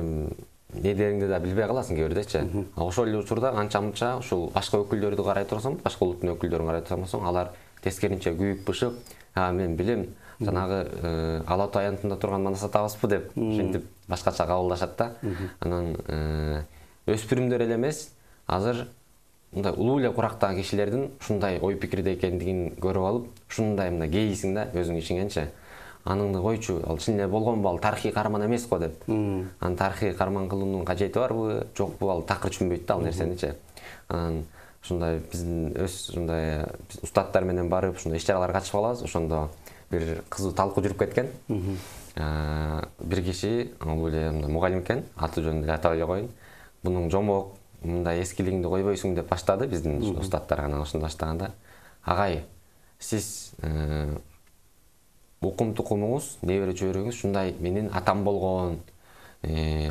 недериңди да билбей каласың кээ бирдечи. Ошол эле учурда канча-мынча ушул башка өкүлдөрдү карай турсаң, башка улуттун өкүлдөрүн карай турсаң, алар тескеринче күйүп бышып, мен билем, жанагы Ала Тоо аянтында турган Манас атабызбы деп, ошентип башкача кабылдашат да. Анан өспүрүмдөр эле эмес, азыр мындай улуу эле курактагы кишилердин ушундай ой пикирде экендигин көрүп алып, ушундай мындай кейисиң да өзүң ичиңенчи. Аныңды койчу, ал чын эле болгонбу, ал тарыхый каарман эмес го деп. Анан тарыхый каарман кылуунун кажети барбы, жокпу, ал такыр түшүнбөйт да ал нерсеничи. Анан ушундай биздин ушундай устаттар менен барып, ушундай иш-чараларга катышып алабыз. Ошондо бир кызуу талкуу жүрүп кеткен. Бир киши, ал эле мугалим экен, аты жөнүн айтып эле коеюн. Бунун жомок, мындай эскилигиңди койбойсуң деп баштады биздин устаттар. Анан ошондо баштаганда, агай, сиз укум тукумуңуз, небере чөйрөгүңүз ушундай менин атам болгон,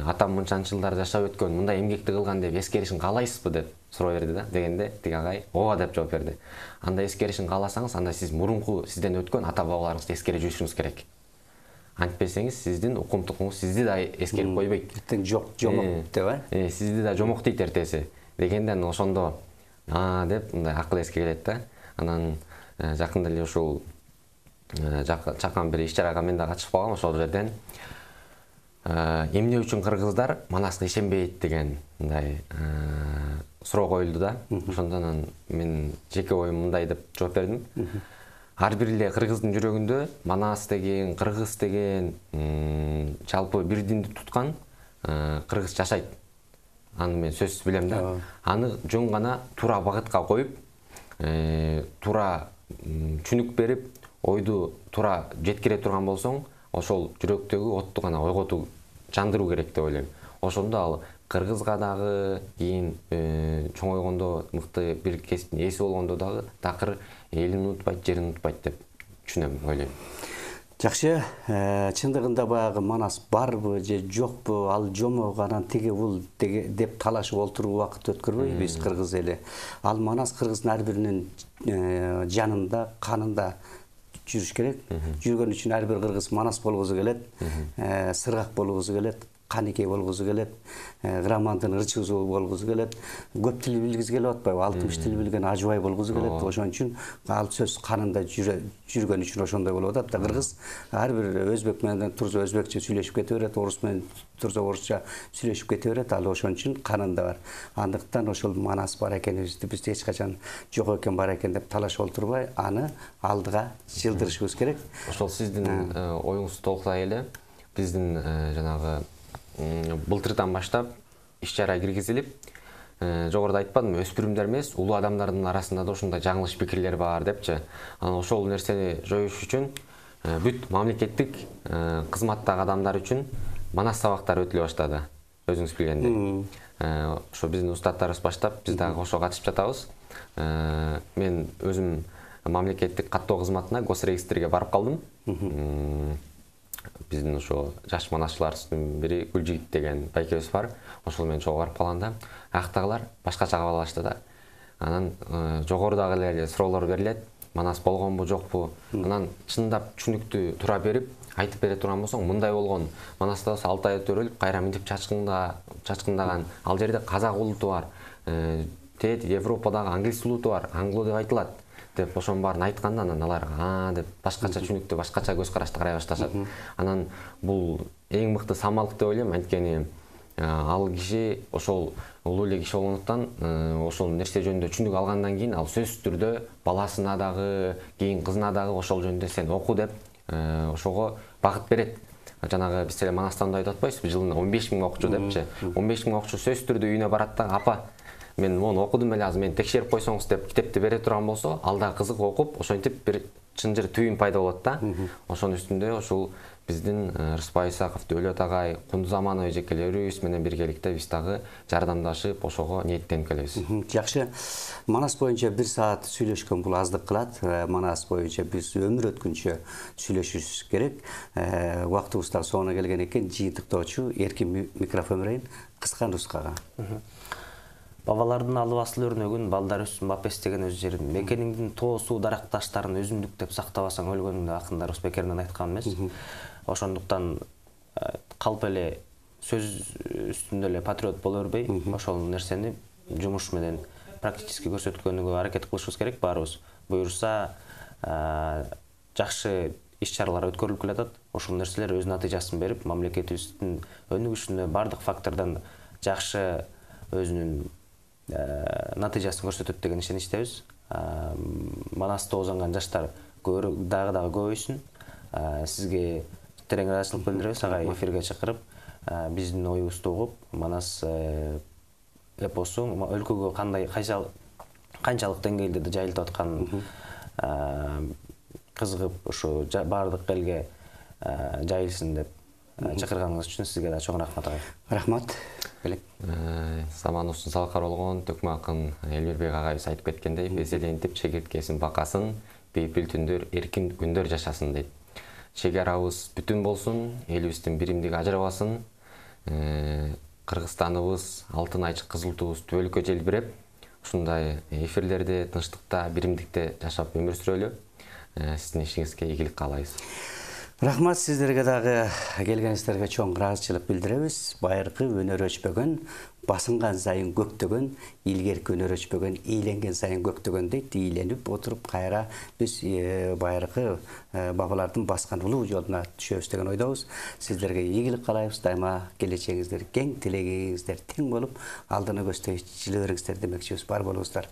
атам мынчанчы жылдар жашап өткөн, мындай эмгекти кылган деп эскеришин каалайсызбы деп суроо берди да. Дегенде тиги агай ооба деп жооп берди. Анда эскеришин кааласаңыз, анда сиз мурунку сизден өткөн ата бабаларыңызды эскере жүрүшүңүз керек. Антпесеңиз сиздин укум тукумуңуз сизди да эскерип койбойт. Эртең жомок деп, сизди да жомок дейт эртеси. Дегенде ошондо деп мындай акыл эске келет да. Анан жакында эле ушул чакан бир иш-чарага мен да катышып калгам ошол жерден. Эмне үчүн кыргыздар Манаска ишенбейт деген мындай суроо коюлду да. Ошондон мен жеке оюм мындай деп жооп бердим. Ар бир эле кыргыздын жүрөгүндө Манас деген, кыргыз деген, жалпы бир динди туткан кыргыз жашайт. Аны мен сөзсүз билем да. Аны жөн гана туура багытка коюп, туура түшүнүк берип, ойду туура жеткире турган болсоң, ошол жүрөктөгү отту гана ойготуу, жандыруу керек деп ойлойм. Ошондо ал кыргызга дагы, кийин чоңойгондо мыкты бир кесиптин ээси болгондо дагы такыр элин унутпайт, жерин унутпайт деп түшүнөм, ойлойм. Жакшы, чындыгында баягы Манас барбы же жокпу, ал жомок анан тиги бул деп талашып отуруп убакыт өткөрбөйбүз кыргыз эли. Ал Манас кыргыздын ар биринин жанында, канында жүрүш керек. Жүргөн үчүн ар бир кыргыз Манас болгусу келет, сыргак болгусу келет, каникей болгусу келет, Грамандын ырчуусу болгусу келет, көп тил билгиси келип атпайбы, 60 тил билген Ажыбай болгусу келет. Ошон үчүн ал сөз канында жүргөн үчүн ошондой болуп атат да. Кыргыз ар бир өзбек менен турса өзбекче сүйлөшүп кете берет, орус менен турса орусча сүйлөшүп кете берет. Ал ошон үчүн канында бар. Андыктан ошол Манас бар экенибизди биз эч качан жок экен бар экен деп талашып отурбай, аны алдыга жылдырышыбыз керек. Ошол сиздин оюңузду толуктай эле биздин жанагы былтырдан баштап иш-чара киргизилип, жогоруда айтпадымбы, өспүрүмдөр эмес, улуу адамдардын арасында да ушундай жаңылыш пикирлер бар депчи. Анан ошол нерсени жоюш үчүн бүт мамлекеттик кызматтагы адамдар үчүн Манас сабактары өтүлө баштады. Өзүңүз билгендей. Ошо биздин устаттарыбыз баштап, биз дагы ошого катышып жатабыз. Мен өзүм мамлекеттик каттоо кызматына госрегистрге барып калдым. Биздин ошо жаш манасчылардын бири Гүлжигит деген байкебиз бар. Ошол менен чогуу барып калганда, аяктагылар башкача кабыл да. Анан жогорудагы эле суроолор берилет. Манас болгонбу, жокпу? Анан чындап түшүнүктүү туура берип, айтып бере турган болсоң, мындай болгон. Манаста 6 ай төрөлүп, кайра минтип чачкындаган. Ал жерде казак улуту бар. Тет Европадагы англис улуту бар. Англо деп айтылат. Деп ошонун баарын айтканда, анан алар деп башкача түшүнүктүү, башкача көз карашты карай башташат. Анан бул эң мыкты самалдык деп ойлойм, анткени ал киши ошол улуу эле киши болгондуктан ошол нерсе жөнүндө түшүнүк алгандан кийин ал сөзсүз түрдө баласына дагы, кийин кызына дагы ошол жөнүндө сен оку деп ошого багыт берет. Жанагы биз эле Манастанда айтып атпайбызбы, жылына 15 000 окуучу депчи. 15 000 окуучу сөзсүз түрдө үйүнө барат да, апа мен мону окудум эле, азыр мени текшерип койсоңуз деп китепти бере турган болсо, ал да кызык окуп, ошентип бир чынжыр түйүн пайда болот да. Ошонун үстүндө ошол биздин Рыспай Исаков, Дөөлөт агай, Кундузаман эжекелерибиз менен биргеликте биз дагы жардамдашып, ошого ниеттенип келебиз. Жакшы. Манас боюнча 1 саат сүйлөшкөн бул аздык кылат. Манас боюнча биз өмүр өткүнчө сүйлөшүшүбүз керек. Убактыбыз да соңуна келген экен. Жыйынтыктоочу эркин микрофон берейин кыска нускага. Бабалардын алып асыл өрнөгүн балдар өссүн бапес деген өз жерин. Мекениңдин тоо суу даракташтарын өзүндүк деп сактабасаң өлгөнүңдү акындарыбыз бекеринен айткан эмес. Ошондуктан калп эле сөз үстүндө эле патриот боло бербей, ошол нерсени жумуш менен практически көрсөткөнгө аракет кылышыбыз керек баарыбыз. Буюрса жакшы иш-чаралар өткөрүлүп келатат. Ошол нерселер өз натыйжасын берип, мамлекетибиздин өнүгүшүнө бардык фактордон жакшы өзүнүн натыйжасын көрсөтөт деген ишеничтебиз. Манаста озонгон жаштар дагы көбөйсүн. Сизге терең ыраазычылык билдиребиз, ага эфирге чакырып, биздин оюбузду угуп, Манас эпосу өлкөгө канчалык деңгээлде жайылтып атканын кызыгып, ушу бардык элге жайылсын деп чакырганыңыз үчүн сизге да чоң рахмат агай. Рахмат. Заманыбыздын салкар болгон төкмө акын Элмирбек агайыбыз айтып кеткендей, безелентип чегирткесин бакасын, бейпил түндөр, эркин күндөр жашасын дейт. Чеге арабыз бүтүн болсун, элибиздин биримдиги ажырабасын, Кыргызстаныбыз, алтын айчык кызыл туубуз түбөлүккө желбиреп, ушундай эфирлерде тынчтыкта, биримдикте жашап өмүр сүрөлү. Сиздин ишиңизге ийгилик каалайбыз. Рахмат, сиздерге дагы келгениңиздерге чоң ыраазычылык билдиребиз. Байыркы өнөр өчпөгөн, басынган сайын көктөгөн, илгерки өнөр өчпөгөн, ийленген сайын көктөгөн дейт. Ийленип отуруп кайра биз байыркы бабалардын баскан улуу жолуна түшөбүз деген ойдобуз. Сиздерге ийгилик каалайбыз. Дайыма келечегиңиздер кең, тилегиңиздер тең болуп, алдыны көздөй жылы демекчибиз. Бар болуңуздар.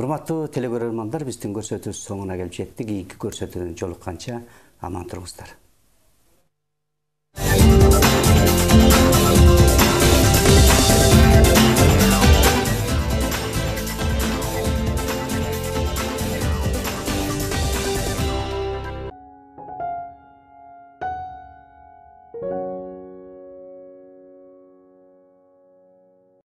Урматтуу телекөрөрмандар, биздин көрсөтүүбүз соңуна келип жеттик. Кийинки көрсөтүүдөн жолукканча аман туруңуздар.